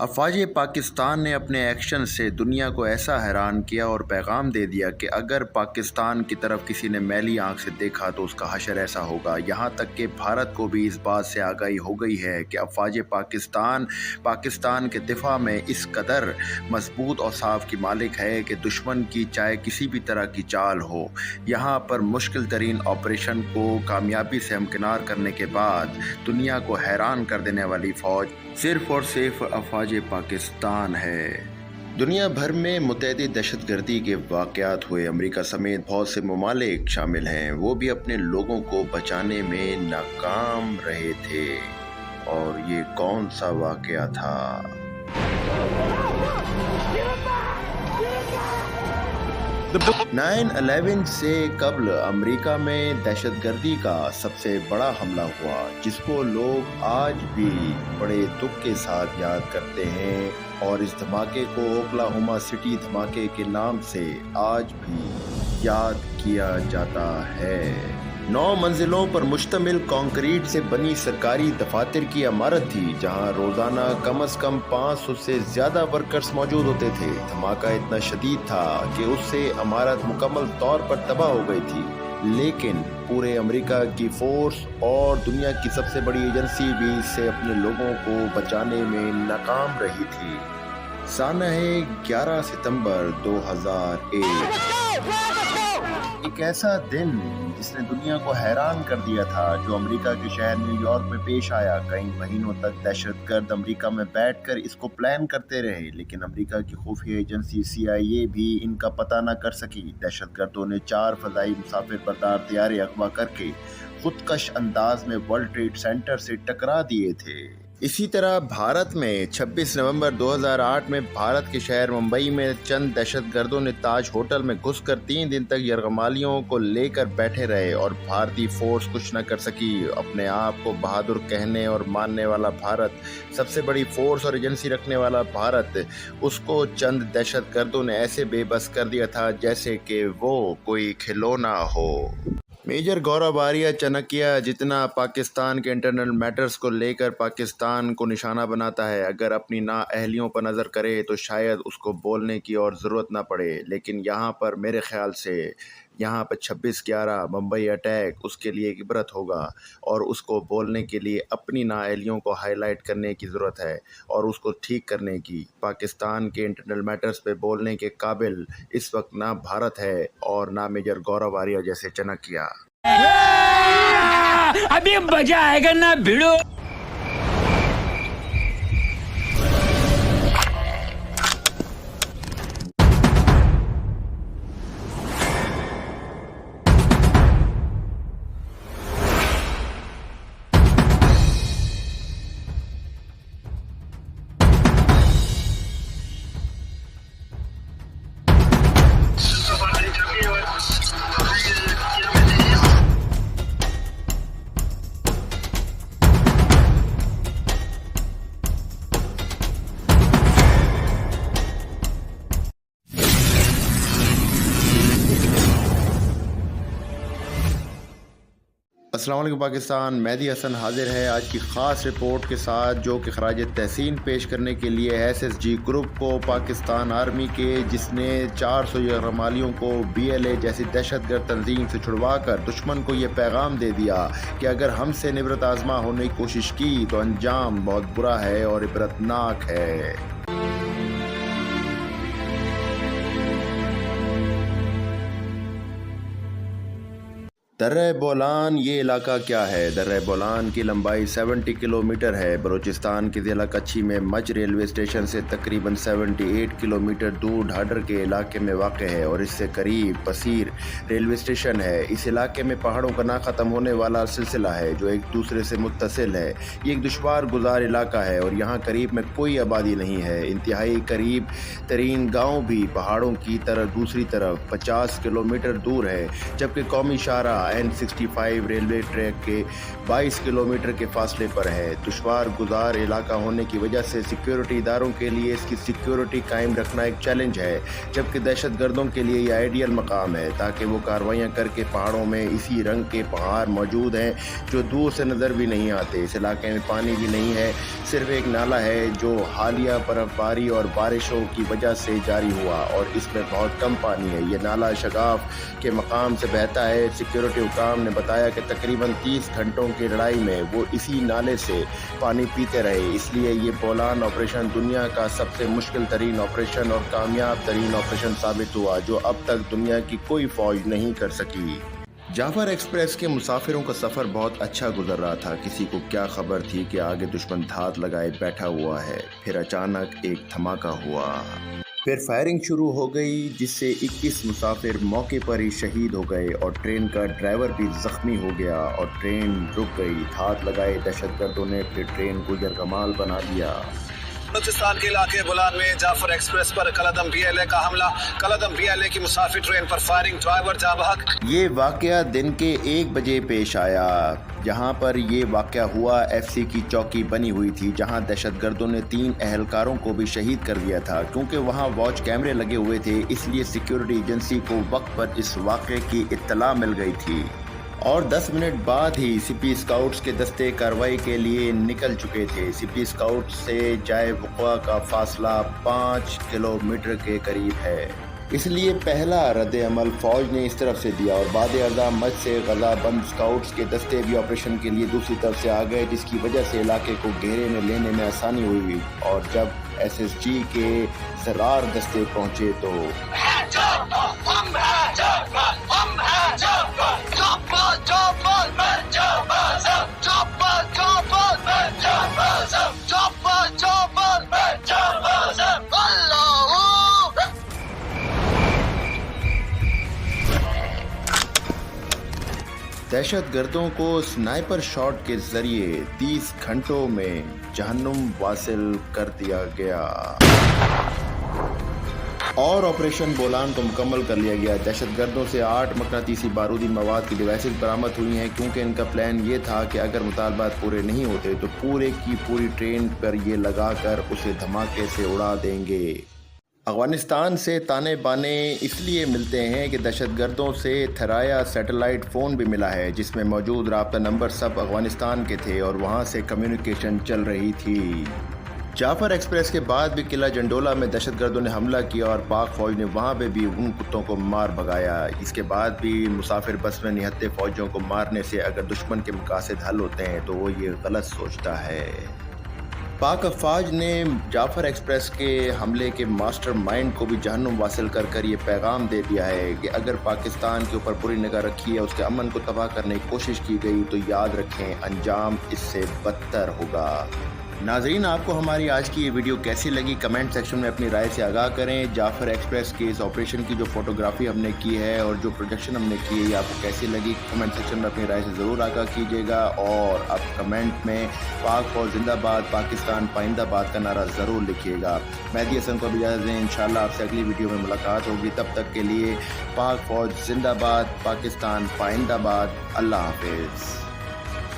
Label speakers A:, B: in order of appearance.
A: افواج پاکستان نے اپنے ایکشن سے دنیا کو ایسا حیران کیا اور پیغام دے دیا کہ اگر پاکستان کی طرف کسی نے میلی آنکھ سے دیکھا تو اس کا حشر ایسا ہوگا۔ یہاں تک کہ بھارت کو بھی اس بات سے آگاہی ہو گئی ہے کہ افواج پاکستان کے دفاع میں اس قدر مضبوط اور صاف کی مالک ہے کہ دشمن کی چاہے کسی بھی طرح کی چال ہو، یہاں پر مشکل ترین آپریشن کو کامیابی سے ہمکنار کرنے کے بعد دنیا کو حیران کر دینے والی فوج صرف اور صرف افواج پاکستان ہے۔ دنیا بھر میں متعدد دہشت گردی کے واقعات ہوئے، امریکہ سمیت بہت سے ممالک شامل ہیں، وہ بھی اپنے لوگوں کو بچانے میں ناکام رہے تھے۔ اور یہ کون سا واقعہ تھا؟ 9/11 سے قبل امریکہ میں دہشت گردی کا سب سے بڑا حملہ ہوا، جس کو لوگ آج بھی بڑے دکھ کے ساتھ یاد کرتے ہیں، اور اس دھماکے کو اوکلاہوما سٹی دھماکے کے نام سے آج بھی یاد کیا جاتا ہے۔ 9 منزلوں پر مشتمل کنکریٹ سے بنی سرکاری دفاتر کی عمارت تھی، جہاں روزانہ کم از کم 500 سے زیادہ ورکرز موجود ہوتے تھے۔ دھماکہ اتنا شدید تھا کہ اس سے عمارت مکمل طور پر تباہ ہو گئی تھی، لیکن پورے امریکہ کی فورس اور دنیا کی سب سے بڑی ایجنسی بھی اس سے اپنے لوگوں کو بچانے میں ناکام رہی تھی۔ سانہ 11 ستمبر 2001 ایک ایسا دن جس نے دنیا کو حیران کر دیا تھا، جو امریکہ کے شہر نیو یارک میں پیش آیا۔ کئی مہینوں تک دہشت گرد امریکہ میں بیٹھ کر اس کو پلان کرتے رہے، لیکن امریکہ کی خفیہ ایجنسی CIA بھی ان کا پتہ نہ کر سکی۔ دہشت گردوں نے 4 فضائی مسافر بردار طیارے اغوا کر کے خودکش انداز میں ورلڈ ٹریڈ سینٹر سے ٹکرا دیے تھے۔ اسی طرح بھارت میں 26 نومبر 2008 میں بھارت کے شہر ممبئی میں چند دہشت گردوں نے تاج ہوٹل میں گھس کر 3 دن تک یرغمالیوں کو لے کر بیٹھے رہے، اور بھارتی فورس کچھ نہ کر سکی۔ اپنے آپ کو بہادر کہنے اور ماننے والا بھارت، سب سے بڑی فورس اور ایجنسی رکھنے والا بھارت، اس کو چند دہشت گردوں نے ایسے بے بس کر دیا تھا جیسے کہ وہ کوئی کھلونا ہو۔ میجر گورو آریہ چانکیہ جتنا پاکستان کے انٹرنل میٹرز کو لے کر پاکستان کو نشانہ بناتا ہے، اگر اپنی نااہلیوں پر نظر کرے تو شاید اس کو بولنے کی اور ضرورت نہ پڑے، لیکن یہاں پر میرے خیال سے یہاں پر 26/11 ممبئی اٹیک اس کے لیے ایک عبرت ہوگا، اور اس کو بولنے کے لیے اپنی نااہلیوں کو ہائی لائٹ کرنے کی ضرورت ہے اور اس کو ٹھیک کرنے کی۔ پاکستان کے انٹرنل میٹرز پہ بولنے کے قابل اس وقت نہ بھارت ہے اور نہ میجر گورو آریہ جیسے چانکیہ۔
B: ابھی مزہ آئے گا نا بھیڑو۔
A: السلام علیکم پاکستان، مہدی حسن حاضر ہے آج کی خاص رپورٹ کے ساتھ، جو کہ خراج تحسین پیش کرنے کے لیے SSG گروپ کو، پاکستان آرمی کے، جس نے 400 یرغمالیوں کو BLA جیسی دہشت گرد تنظیم سے چھڑوا کر دشمن کو یہ پیغام دے دیا کہ اگر ہم سے نبرت آزما ہونے کی کوشش کی تو انجام بہت برا ہے اور عبرتناک ہے۔ درہ بولان یہ علاقہ کیا ہے؟ درہ بولان کی لمبائی 70 کلومیٹر ہے۔ بلوچستان کے ضلع کچھی میں مچھ ریلوے اسٹیشن سے تقریباً 78 کلومیٹر دور ڈھاڈر کے علاقے میں واقع ہے، اور اس سے قریب پسیر ریلوے اسٹیشن ہے۔ اس علاقے میں پہاڑوں کا نہ ختم ہونے والا سلسلہ ہے جو ایک دوسرے سے متصل ہے۔ یہ ایک دشوار گزار علاقہ ہے اور یہاں قریب میں کوئی آبادی نہیں ہے۔ انتہائی قریب ترین گاؤں بھی پہاڑوں کی طرف دوسری طرف 50 کلومیٹر دور ہے، جبکہ قومی شاہراہ N65 रेलवे ट्रैक के 22 किलोमीटर के फासले पर है। दुश्वार गुजार इलाका होने की वजह से सिक्योरिटी इदारों के लिए इसकी सिक्योरिटी कायम रखना एक चैलेंज है, जबकि दहशतगर्दों के लिए यह आइडियल मकाम है ताकि वो कार्रवाइयाँ करके पहाड़ों में इसी रंग के पहाड़ मौजूद हैं जो दूर से नज़र भी नहीं आते। इस इलाके में पानी भी नहीं है, सिर्फ एक नाला है जो हालिया बर्फबारी और बारिशों की वजह से जारी हुआ और इसमें बहुत कम पानी है। ये नाला शगाफ के मकाम से बहता है। सिक्योरिटी हुकाम ने बताया कि तकरीबन 30 घंटों की लड़ाई में वो इसी नाले से पानी पीते रहे, इसलिए ये बोलान ऑपरेशन दुनिया का सबसे मुश्किल तरीन ऑपरेशन और कामयाब तरीन ऑपरेशन साबित हुआ जो अब तक दुनिया की कोई फौज नहीं कर सकी। जाफर एक्सप्रेस के मुसाफिरों का सफ़र बहुत अच्छा गुजर रहा था। किसी को क्या खबर थी कि आगे दुश्मन धात लगाए बैठा हुआ है। फिर अचानक एक धमाका हुआ, फिर फायरिंग शुरू हो गई जिससे 21 मुसाफिर मौके पर ही शहीद हो गए और ट्रेन का ड्राइवर भी जख्मी हो गया और ट्रेन रुक गई। धात लगाए दहशतगर्दों ने फिर ट्रेन को यरगमाल बना दिया।
C: बलूचिस्तान के इलाके बोलान में जाफर एक्सप्रेस पर कलअदम PLA का हमला। कलअदम PLA की मुसाफिर ट्रेन पर फायरिंग, ड्राइवर जाँ बहक।
A: ये वाकया दिन के 1 बजे पेश आया। जहां पर ये वाकया हुआ FC की चौकी बनी हुई थी जहां दहशतगर्दों ने 3 अहलकारों को भी शहीद कर दिया था। क्योंकि वहां वॉच कैमरे लगे हुए थे इसलिए सिक्योरिटी एजेंसी को वक्त पर इस वाकये की इत्तला मिल गई थी और 10 मिनट बाद ही CP स्काउट्स के दस्ते कार्रवाई के लिए निकल चुके थे। CP स्काउट से जाए वक़्वा का फासला 5 किलोमीटर के करीब है, इसलिए पहला रद्द अमल फौज ने इस तरफ से दिया और बाद अज़ा मज से गज़ा बंद स्काउट्स के दस्ते भी ऑपरेशन के लिए दूसरी तरफ से आ गए, जिसकी वजह से इलाके को घेरे में लेने में आसानी हुई। और जब SSG के ज़रार दस्ते पहुंचे तो दहशतगर्दों को स्नाइपर शॉट के जरिए 30 घंटों में जहन्नुम वासिल कर दिया गया और ऑपरेशन बोलान को मुकम्मल कर लिया गया। दहशतगर्दों से 8 मकनातीसी बारूदी मवाद की डिवाइसेस बरामद हुई हैं क्योंकि इनका प्लान ये था कि अगर मुतालबात पूरे नहीं होते तो पूरे की पूरी ट्रेन पर ये लगाकर उसे धमाके से उड़ा देंगे। अफगानिस्तान से ताने बाने इसलिए मिलते हैं कि दहशतगर्दों से थराया सैटेलाइट फ़ोन भी मिला है जिसमें मौजूद राब्ता नंबर सब अफगानिस्तान के थे और वहां से कम्युनिकेशन चल रही थी। जाफर एक्सप्रेस के बाद भी किला जंडोला में दहशतगर्दों ने हमला किया और पाक फौज ने वहां पे भी उन कुत्तों को मार भगाया। इसके बाद भी मुसाफिर बस में निहत्ते फौजियों को मारने से अगर दुश्मन के मकासद हल होते हैं तो वो ये गलत सोचता है। पाक अफवाज ने जाफर एक्सप्रेस के हमले के मास्टरमाइंड को भी जहन्नुम वासिल कर ये पैगाम दे दिया है कि अगर पाकिस्तान के ऊपर बुरी निगाह रखी है, उसके अमन को तबाह करने की कोशिश की गई तो याद रखें अंजाम इससे बदतर होगा। नाजरीन, आपको हमारी आज की ये वीडियो कैसी लगी कमेंट सेक्शन में अपनी राय से आगाह करें। जाफर एक्सप्रेस के इस ऑपरेशन की जो फोटोग्राफी हमने की है और जो प्रोजेक्शन हमने की है ये आपको कैसी लगी कमेंट सेक्शन में अपनी राय से ज़रूर आगाह कीजिएगा और अब कमेंट में पाक फौज जिंदाबाद, पाकिस्तान पाइंदाबाद का नारा ज़रूर लिखिएगा। मेहदी हसन को भी इजाज़त दें, इंशाल्लाह आपसे अगली वीडियो में मुलाकात होगी। तब तक के लिए पाक फौज जिंदाबाद, पाकिस्तान पाइंदाबाद। अल्लाह हाफिज़।